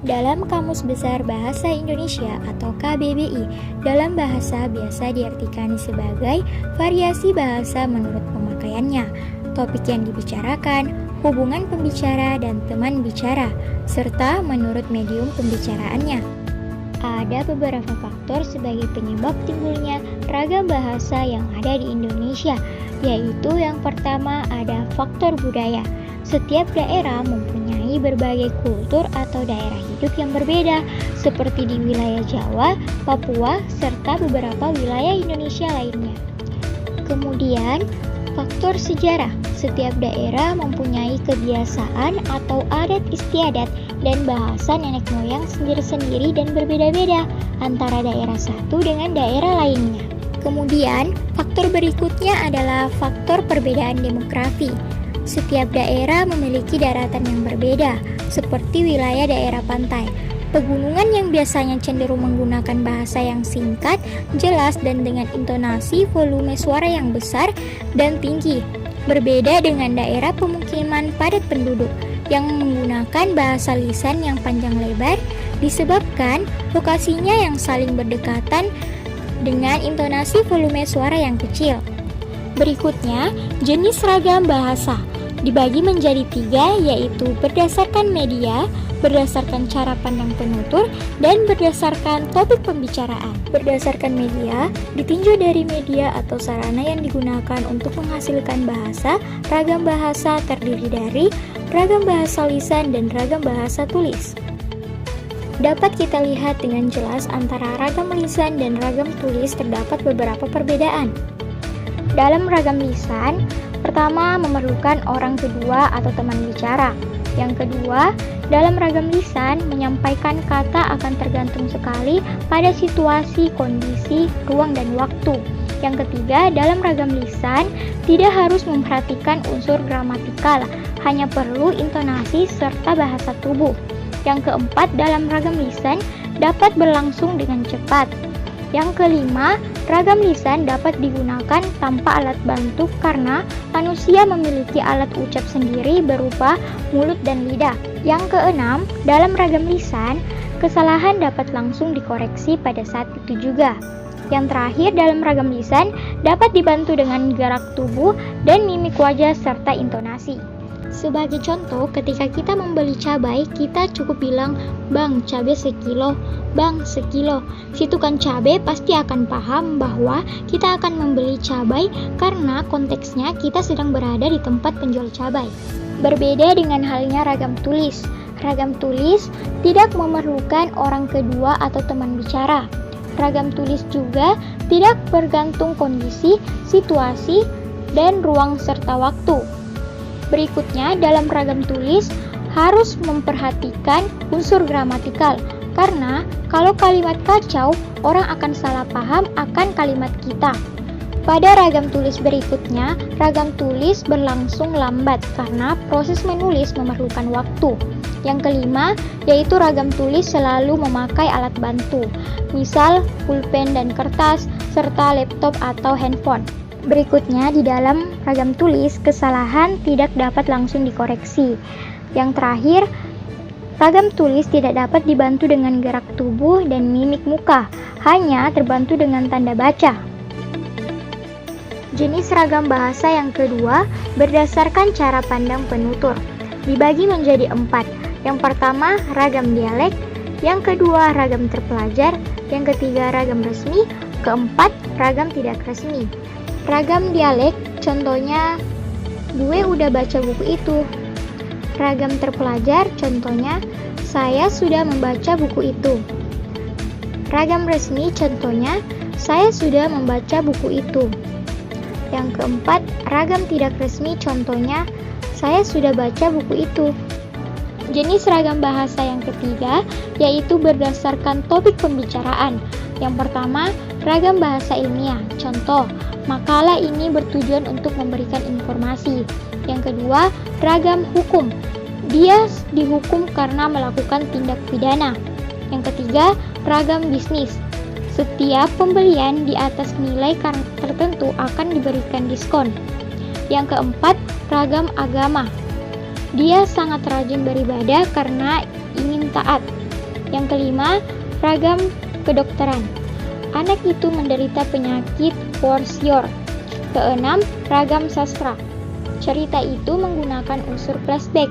Dalam Kamus Besar Bahasa Indonesia atau KBBI, dalam bahasa biasa diartikan sebagai variasi bahasa menurut pemakaiannya, topik yang dibicarakan, hubungan pembicara dan teman bicara, serta menurut medium pembicaraannya. Ada beberapa faktor sebagai penyebab timbulnya ragam bahasa yang ada di Indonesia, yaitu yang pertama ada faktor budaya. Setiap daerah mempunyai berbagai kultur atau daerah hidup yang berbeda, seperti di wilayah Jawa, Papua, serta beberapa wilayah Indonesia lainnya. Kemudian, faktor sejarah. Setiap daerah mempunyai kebiasaan atau adat istiadat dan bahasa nenek moyang sendiri-sendiri dan berbeda-beda antara daerah satu dengan daerah lainnya. Kemudian, faktor berikutnya adalah faktor perbedaan demografi. Setiap daerah memiliki daratan yang berbeda, seperti wilayah daerah pantai. Pegunungan yang biasanya cenderung menggunakan bahasa yang singkat, jelas, dan dengan intonasi volume suara yang besar dan tinggi. Berbeda dengan daerah pemukiman padat penduduk yang menggunakan bahasa lisan yang panjang lebar, disebabkan lokasinya yang saling berdekatan dengan intonasi volume suara yang kecil. Berikutnya, jenis ragam bahasa dibagi menjadi 3, yaitu berdasarkan media, berdasarkan cara pandang penutur, dan berdasarkan topik pembicaraan. Berdasarkan media, ditinjau dari media atau sarana yang digunakan untuk menghasilkan bahasa. Ragam bahasa terdiri dari ragam bahasa lisan dan ragam bahasa tulis. Dapat kita lihat dengan jelas antara ragam lisan dan ragam tulis terdapat beberapa perbedaan. Dalam ragam lisan, pertama memerlukan orang kedua atau teman bicara. Yang kedua, dalam ragam lisan menyampaikan kata akan tergantung sekali pada situasi, kondisi, ruang, dan waktu. Yang ketiga, dalam ragam lisan tidak harus memperhatikan unsur gramatikal, hanya perlu intonasi serta bahasa tubuh. Yang keempat, dalam ragam lisan dapat berlangsung dengan cepat. Yang kelima, ragam lisan dapat digunakan tanpa alat bantu karena manusia memiliki alat ucap sendiri berupa mulut dan lidah. Yang keenam, dalam ragam lisan, kesalahan dapat langsung dikoreksi pada saat itu juga. Yang terakhir, dalam ragam lisan dapat dibantu dengan gerak tubuh dan mimik wajah serta intonasi. Sebagai contoh, ketika kita membeli cabai, kita cukup bilang, "Bang, cabai sekilo, bang, sekilo." Si tukang cabai pasti akan paham bahwa kita akan membeli cabai karena konteksnya kita sedang berada di tempat penjual cabai. Berbeda dengan halnya ragam tulis. Ragam tulis tidak memerlukan orang kedua atau teman bicara. Ragam tulis juga tidak bergantung kondisi, situasi, dan ruang serta waktu. Berikutnya, dalam ragam tulis harus memperhatikan unsur gramatikal, karena kalau kalimat kacau, orang akan salah paham akan kalimat kita. Pada ragam tulis berikutnya, ragam tulis berlangsung lambat karena proses menulis memerlukan waktu. Yang kelima, yaitu ragam tulis selalu memakai alat bantu, misal pulpen dan kertas, serta laptop atau handphone. Berikutnya, di dalam ragam tulis, kesalahan tidak dapat langsung dikoreksi. Yang terakhir, ragam tulis tidak dapat dibantu dengan gerak tubuh dan mimik muka, hanya terbantu dengan tanda baca. Jenis ragam bahasa yang kedua berdasarkan cara pandang penutur, dibagi menjadi 4. Yang pertama, ragam dialek. Yang kedua, ragam terpelajar. Yang ketiga, ragam resmi. Keempat, ragam tidak resmi. Ragam dialek, contohnya, "Gue udah baca buku itu." Ragam terpelajar, contohnya, "Saya sudah membaca buku itu." Ragam resmi, contohnya, "Saya sudah membaca buku itu." Yang keempat, ragam tidak resmi, contohnya, "Saya sudah baca buku itu." Jenis ragam bahasa yang ketiga yaitu berdasarkan topik pembicaraan. Yang pertama, ragam bahasa ilmiah. Contoh, makalah ini bertujuan untuk memberikan informasi. Yang kedua, ragam hukum. Dia dihukum karena melakukan tindak pidana. Yang ketiga, ragam bisnis. Setiap pembelian di atas nilai tertentu akan diberikan diskon. Yang keempat, ragam agama. Dia sangat rajin beribadah karena ingin taat. Yang kelima, ragam kedokteran. Anak itu menderita penyakit kwashiorkor. Keenam, ragam sastra. Cerita itu menggunakan unsur flashback.